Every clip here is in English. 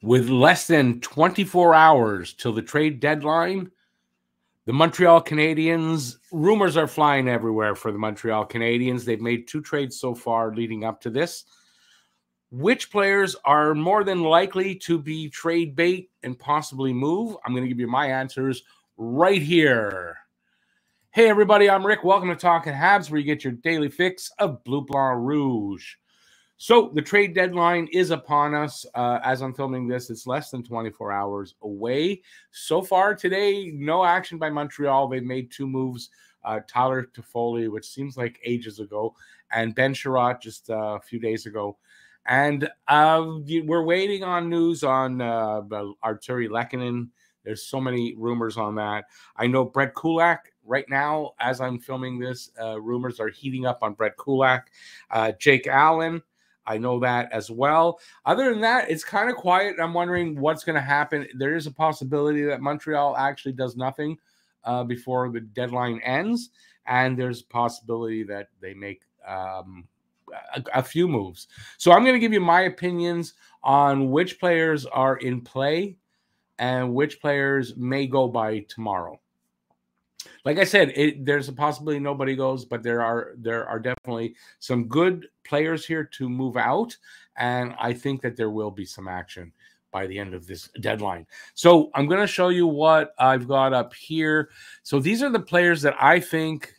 With less than 24 hours till the trade deadline, the Montreal Canadiens, rumors are flying everywhere for the Montreal Canadiens. They've made 2 trades so far leading up to this. Which players are more than likely to be trade bait and possibly move? I'm going to give you my answers right here. Hey, everybody, I'm Rick. Welcome to Talking Habs, where you get your daily fix of Bleu Blanc Rouge. So the trade deadline is upon us. As I'm filming this, it's less than 24 hours away. So far today, no action by Montreal. They've made 2 moves. Tyler Toffoli, which seems like ages ago, and Ben Sherratt just a few days ago. And we're waiting on news on Arturi Lehkonen. There's so many rumors on that. I know Brett Kulak right now, as I'm filming this, rumors are heating up on Brett Kulak. Jake Allen, I know that as well. Other than that, it's kind of quiet. I'm wondering what's going to happen. There is a possibility that Montreal actually does nothing before the deadline ends. And there's a possibility that they make a few moves. So I'm going to give you my opinions on which players are in play and which players may go by tomorrow. Like I said, there's a possibility nobody goes, but there are definitely some good players here to move out, and I think that there will be some action by the end of this deadline. So I'm going to show you what I've got up here. So these are the players that I think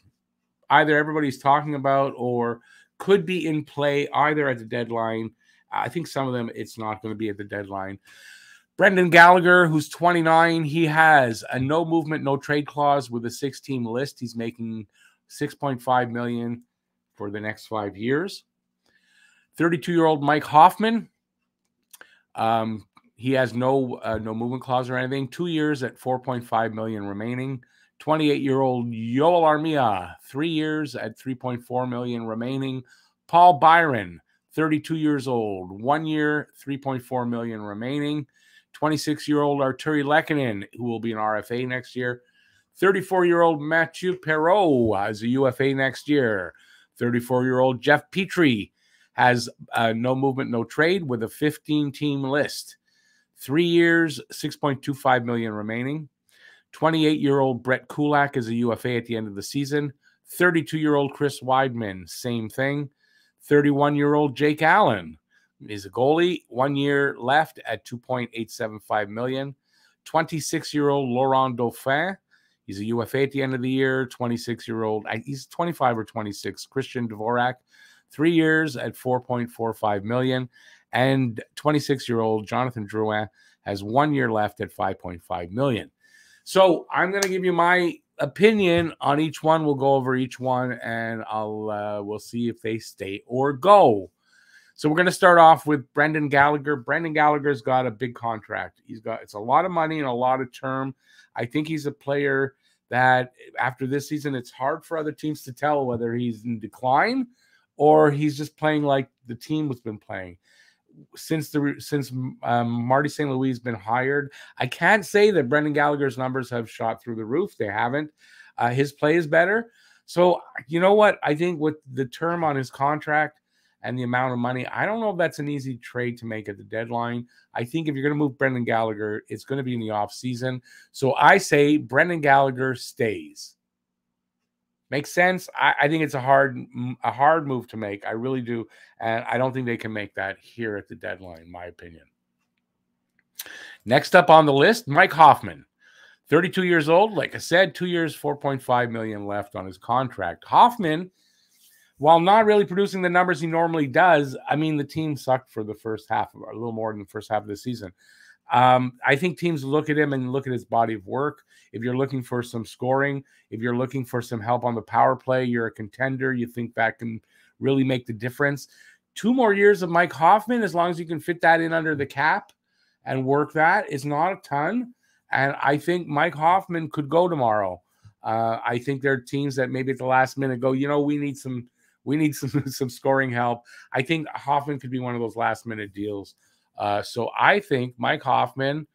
either everybody's talking about or could be in play either at the deadline. I think some of them it's not going to be at the deadline. Brendan Gallagher, who's 29, he has a no movement, no trade clause with a 6-team list. He's making $6.5 million for the next 5 years. 32-year-old Mike Hoffman, he has no movement clause or anything. 2 years at $4.5 million remaining. 28-year-old Yoel Armia, 3 years at $3.4 million remaining. Paul Byron, 32 years old, 1 year, $3.4 million remaining. 26-year-old Arturi Lehkonen, who will be an RFA next year. 34-year-old Mathieu Perreault as a UFA next year. 34-year-old Jeff Petry has no movement, no trade with a 15-team list. 3 years, $6.25 million remaining. 28-year-old Brett Kulak is a UFA at the end of the season. 32-year-old Chris Weidman, same thing. 31-year-old Jake Allen is a goalie, 1 year left at $2.875 million. 26-year-old Laurent Dauphin, he's a UFA at the end of the year. 26-year-old, he's 25 or 26, Christian Dvorak, 3 years at $4.45 million. And 26-year-old Jonathan Drouin has 1 year left at $5.5 million. So I'm going to give you my opinion on each one. We'll go over each one, and we'll see if they stay or go. So we're going to start off with Brendan Gallagher. Brendan Gallagher's got a big contract. It's a lot of money and a lot of term. I think he's a player that after this season, it's hard for other teams to tell whether he's in decline or he's just playing like the team has been playing. Since Marty St. Louis has been hired, I can't say that Brendan Gallagher's numbers have shot through the roof. They haven't. His play is better. So you know what? I think with the term on his contract and the amount of money, I don't know if that's an easy trade to make at the deadline. I think if you're going to move Brendan Gallagher, it's going to be in the off season. So I say Brendan Gallagher stays. Makes sense. I think it's a hard move to make. I really do. And I don't think they can make that here at the deadline, in my opinion. Next up on the list, Mike Hoffman, 32 years old. Like I said, 2 years, $4.5 million left on his contract. Hoffman, while not really producing the numbers he normally does, I mean, the team sucked for the first half, or a little more than the first half of the season. I think teams look at him and look at his body of work. If you're looking for some scoring, if you're looking for some help on the power play, you're a contender. You think that can really make the difference. 2 more years of Mike Hoffman, as long as you can fit that in under the cap and work that, is not a ton. And I think Mike Hoffman could go tomorrow. I think there are teams that maybe at the last minute go, you know, we need some scoring help. I think Hoffman could be one of those last minute deals. So I think Mike Hoffman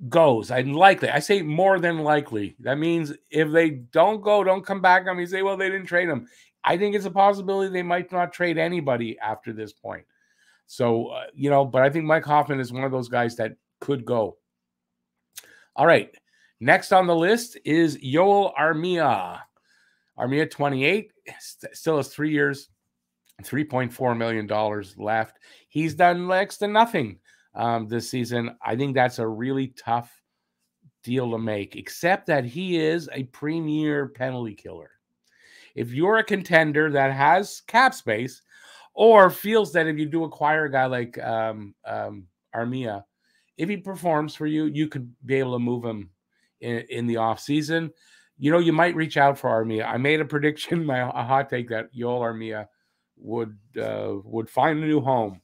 goes. I say more than likely. That means if they don't go, don't come back on me and say, well, they didn't trade him. I think it's a possibility they might not trade anybody after this point. So, but I think Mike Hoffman is one of those guys that could go. All right. Next on the list is Yoel Armia. Armia, 28, still has 3 years, $3.4 million left. He's done next to nothing this season. I think that's a really tough deal to make, except that he is a premier penalty killer. If you're a contender that has cap space or feels that if you do acquire a guy like Armia, if he performs for you, you could be able to move him in the offseason. You might reach out for Armia. I made a prediction, a hot take, that Yoel Armia would find a new home.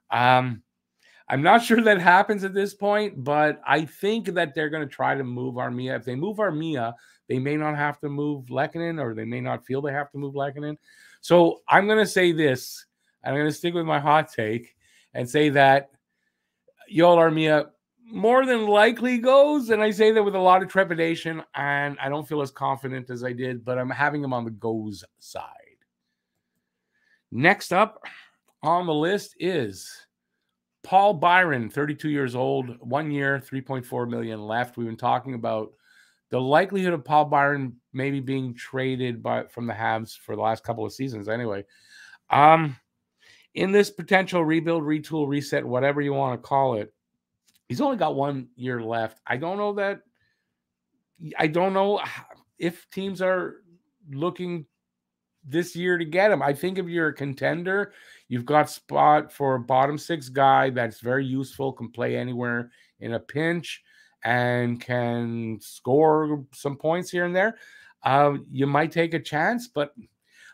I'm not sure that happens at this point, but I think that they're going to try to move Armia. If they move Armia, they may not have to move Lehkonen, or they may not feel they have to move Lehkonen. So I'm going to say this, and I'm going to stick with my hot take and say that Yoel Armia more than likely goes, and I say that with a lot of trepidation, and I don't feel as confident as I did, but I'm having him on the goes side. Next up on the list is Paul Byron, 32 years old, 1 year, $3.4 million left. We've been talking about the likelihood of Paul Byron maybe being traded from the Habs for the last couple of seasons anyway. In this potential rebuild, retool, reset, whatever you want to call it, he's only got 1 year left. I don't know if teams are looking this year to get him. I think if you're a contender, you've got spot for a bottom six guy that's very useful, can play anywhere in a pinch, and can score some points here and there. You might take a chance, but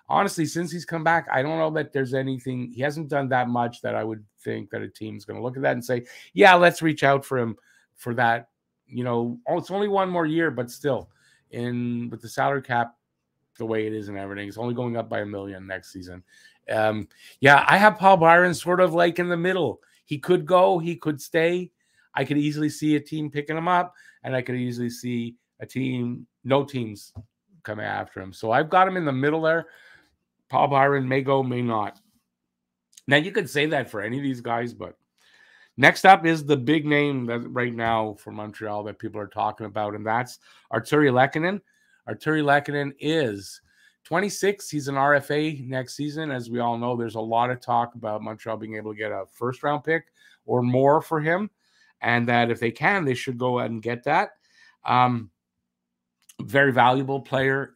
honestly, since he's come back, I don't know that there's anything. He hasn't done that much that I would think that a team's going to look at that and say, yeah, let's reach out for him for that. It's only 1 more year, but still, with the salary cap the way it is and everything, it's only going up by $1 million next season. I have Paul Byron sort of like in the middle. He could go, he could stay. I could easily see a team picking him up, and I could easily see no teams coming after him. So I've got him in the middle there. Paul Byron may go, may not. Now, you could say that for any of these guys, but next up is the big name that right now for Montreal that people are talking about, and that's Arturi Lehkonen. Arturi Lehkonen is 26. He's an RFA next season. As we all know, there's a lot of talk about Montreal being able to get a first-round pick or more for him, and that if they can, they should go ahead and get that. Very valuable player,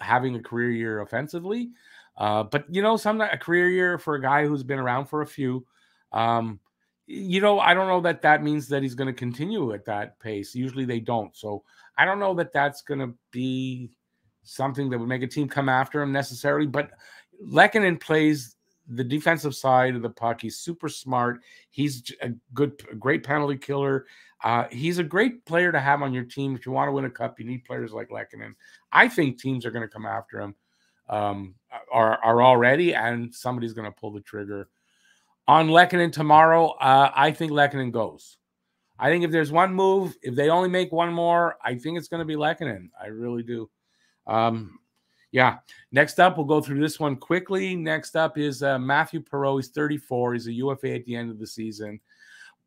having a career year offensively. But, a career year for a guy who's been around for a few, I don't know that means that he's going to continue at that pace. Usually they don't. So I don't know that that's going to be something that would make a team come after him necessarily. But Lehkonen plays the defensive side of the puck. He's super smart. He's a great penalty killer. He's a great player to have on your team. If you want to win a cup, you need players like Lehkonen. I think teams are going to come after him, are already, and somebody's going to pull the trigger on Lehkonen tomorrow. I think Lehkonen goes. I think if there's one move, if they only make one more, I think it's going to be Lehkonen. I really do. Next up, we'll go through this one quickly. Next up is Matthew Perreault. He's 34. He's a UFA at the end of the season.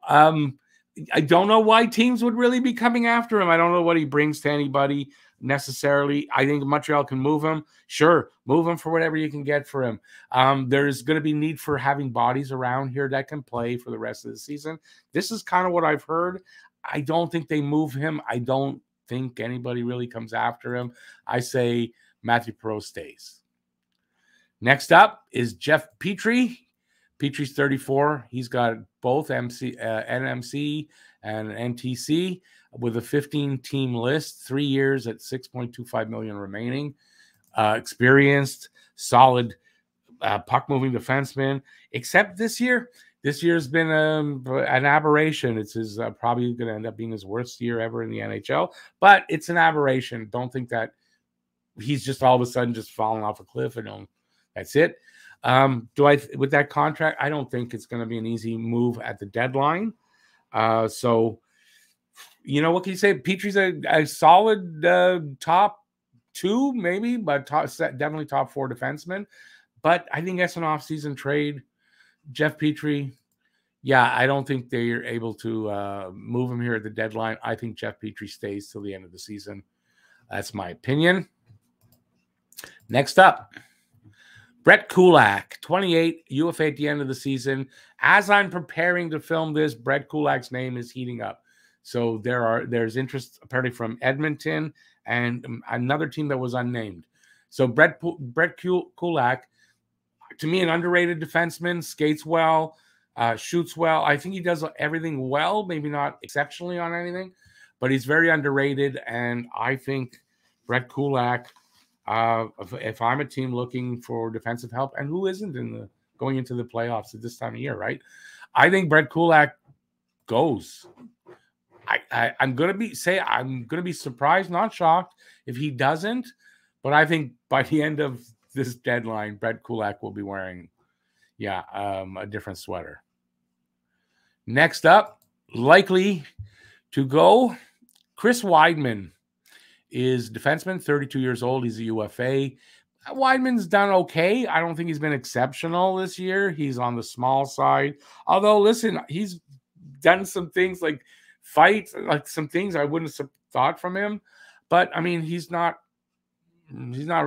I don't know why teams would really be coming after him. I don't know what he brings to anybody necessarily. I think Montreal can move him. Sure, move him for whatever you can get for him. There's going to be need for having bodies around here that can play for the rest of the season. This is kind of what I've heard. I don't think they move him. I don't think anybody really comes after him. I say Matthew Perreault stays. Next up is Jeff Petry. Petry's 34. He's got both NMC and NTC with a 15-team list, 3 years at $6.25 million remaining. Experienced, solid puck-moving defenseman. Except this year. This year's been an aberration. It's probably going to end up being his worst year ever in the NHL. But it's an aberration. Don't think that he's just all of a sudden just falling off a cliff and that's it. With that contract, I don't think it's going to be an easy move at the deadline. So, what can you say? Petry's a solid top 2, maybe, but definitely top 4 defenseman. But I think that's an off-season trade. Jeff Petry, yeah, I don't think they're able to move him here at the deadline. I think Jeff Petry stays till the end of the season. That's my opinion. Next up, Brett Kulak, 28, UFA at the end of the season. As I'm preparing to film this, Brett Kulak's name is heating up. So there's interest apparently from Edmonton and another team that was unnamed. So Brett Kulak, to me, an underrated defenseman, skates well, shoots well. I think he does everything well, maybe not exceptionally on anything, but he's very underrated. And I think Brett Kulak, if I'm a team looking for defensive help, and who isn't going into the playoffs at this time of year, right? I think Brett Kulak goes. I'm gonna be surprised, not shocked, if he doesn't. But I think by the end of this deadline, Brett Kulak will be wearing, a different sweater. Next up, likely to go, Chris Weidman is defenseman, 32 years old. He's a UFA. Weidman's done okay. I don't think he's been exceptional this year. He's on the small side. Although, listen, he's done some things like fights, like some things I wouldn't have thought from him. But, I mean, he's not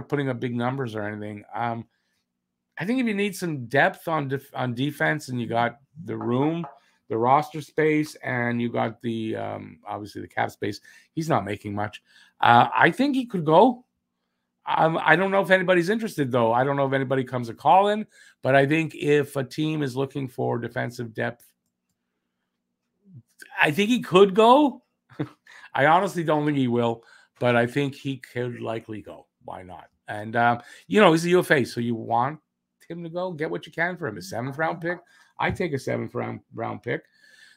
putting up big numbers or anything. I think if you need some depth on defense, and you got the room, the roster space, and you got the obviously the cap space, he's not making much. I think he could go. I don't know if anybody's interested, though. I don't know if anybody comes a call in, but I think if a team is looking for defensive depth, I think he could go. I honestly don't think he will, but I think he could likely go. Why not? And, he's a UFA, so you want him to go. Get what you can for him. A 7th round pick. I take a 7th round pick.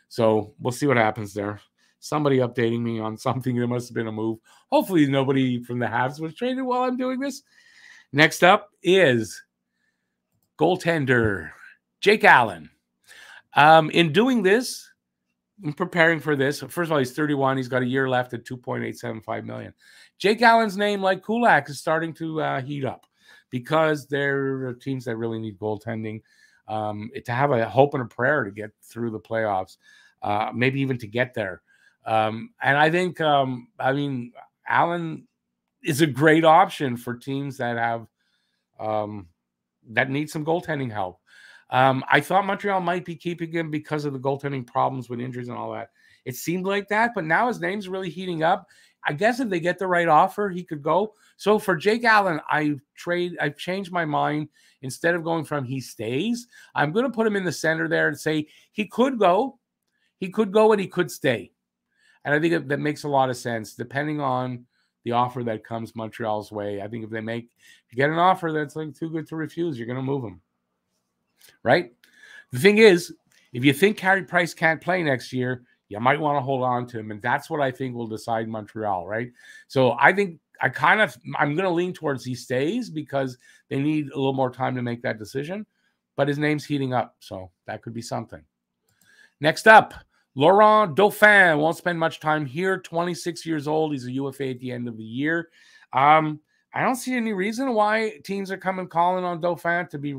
So we'll see what happens there. Somebody updating me on something. There must have been a move. Hopefully nobody from the Habs was traded while I'm doing this. Next up is goaltender Jake Allen. In doing this, in preparing for this, first of all, he's 31. He's got a year left at $2.875 million. Jake Allen's name, like Kulak, is starting to heat up because there are teams that really need goaltending. To have a hope and a prayer to get through the playoffs, maybe even to get there. And I think, Allen is a great option for teams that have that need some goaltending help. I thought Montreal might be keeping him because of the goaltending problems with injuries and all that. It seemed like that, but now his name's really heating up. I guess if they get the right offer, he could go. So for Jake Allen, I've changed my mind. Instead of going from he stays, I'm going to put him in the center there and say he could go. He could go and he could stay. And I think that makes a lot of sense, depending on the offer that comes Montreal's way. I think if you get an offer that's like too good to refuse, you're going to move him. Right? The thing is, if you think Carey Price can't play next year, you might want to hold on to him. And that's what I think will decide Montreal, right? So I think I'm going to lean towards he stays because they need a little more time to make that decision. But his name's heating up, so that could be something. Next up, Laurent Dauphin won't spend much time here. 26 years old. He's a UFA at the end of the year. I don't see any reason why teams are calling on Dauphin to be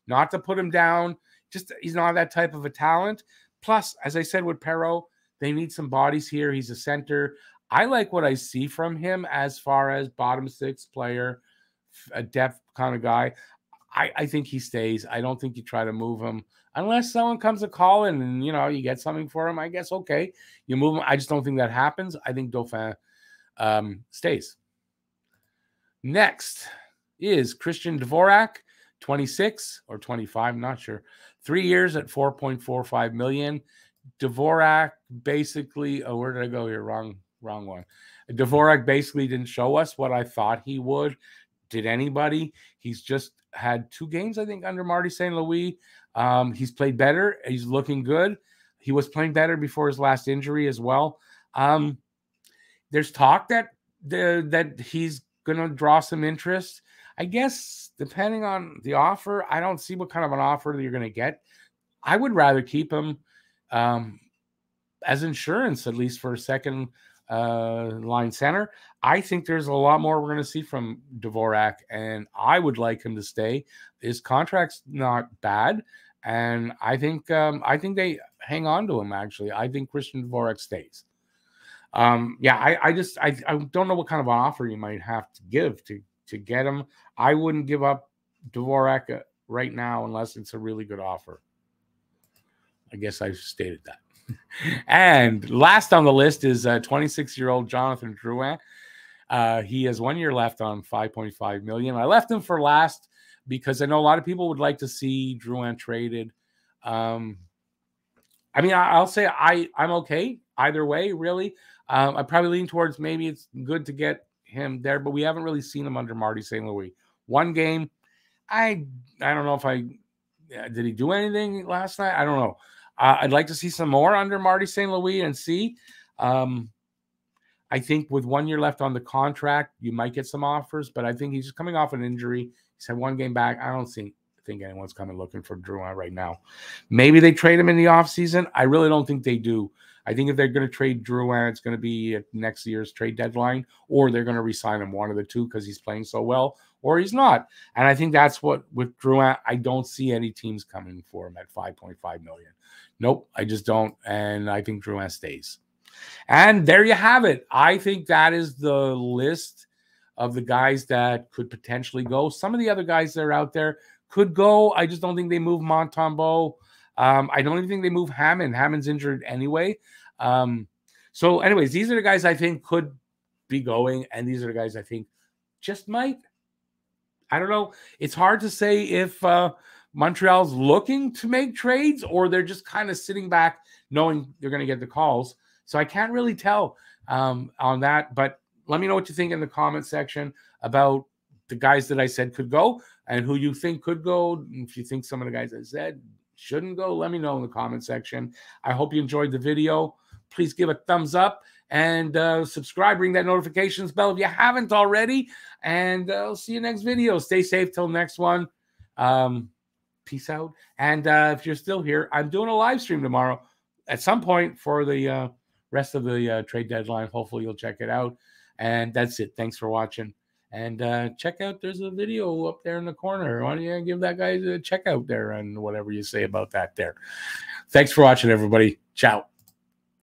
not to put him down. Just he's not that type of a talent. Plus, as I said with Perreault, they need some bodies here. He's a center. I like what I see from him as far as bottom six player, a depth kind of guy. I think he stays. I don't think you try to move him unless someone comes a call in and, you get something for him. I guess, okay, you move him. I just don't think that happens. I think Dauphin stays. Next is Christian Dvorak, 26 or 25, not sure. 3 years at $4.45 million. Dvorak basically, where did I go here? Wrong one. Dvorak basically didn't show us what I thought he would. Did anybody? He's just had 2 games, I think, under Marty St. Louis. He's played better. He's looking good. He was playing better before his last injury as well. There's talk that he's going to draw some interest. I guess depending on the offer, I don't see what kind of an offer that you're going to get. I would rather keep him as insurance, at least for a second line center. I think there's a lot more we're going to see from Dvorak, and I would like him to stay. His contract's not bad. And I think they hang on to him, actually. I think Christian Dvorak stays. Yeah, I don't know what kind of offer you might have to give to get him. I wouldn't give up Dvorak right now unless it's a really good offer. I guess I've stated that. And last on the list is 26-year-old Jonathan Drouin. He has 1 year left on $5.5 million. I left him for last because I know a lot of people would like to see Drouin traded. I mean, I'll say I'm okay either way, really. I probably lean towards maybe it's good to get him there, but we haven't really seen him under Marty St. Louis. One game, I don't know if did he do anything last night? I don't know. I'd like to see some more under Marty St. Louis and see. I think with 1 year left on the contract, you might get some offers, but I think he's just coming off an injury. He's had one game back. I don't think anyone's coming looking for Drouin right now. Maybe they trade him in the offseason. I really don't think they do. I think if they're going to trade Drouin, it's going to be at next year's trade deadline, or they're going to re-sign him, one of the two, because he's playing so well, or he's not. And I think that's what, with Drouin, I don't see any teams coming for him at $5.5 million. Nope, I just don't. And I think Drouin stays. And there you have it. I think that is the list of the guys that could potentially go. Some of the other guys that are out there could go. I just don't think they move Montembeault. I don't even think they move Hammond. Hammond's injured anyway. So anyways, these are the guys I think could be going, and these are the guys I think just might. I don't know. It's hard to say if Montreal's looking to make trades or they're just kind of sitting back knowing they're going to get the calls. So I can't really tell on that. But let me know what you think in the comment section about the guys that I said could go and who you think could go. If you think some of the guys I said shouldn't go, let me know in the comment section. I hope you enjoyed the video. Please give a thumbs up and subscribe. Ring that notifications bell if you haven't already. And I'll see you next video. Stay safe till next one. Peace out. And if you're still here, I'm doing a live stream tomorrow at some point for the rest of the trade deadline. Hopefully you'll check it out. And that's it. Thanks for watching. And check out, there's a video up there in the corner. Why don't you give that guy a check out there and whatever you say about that there. Thanks for watching, everybody. Ciao.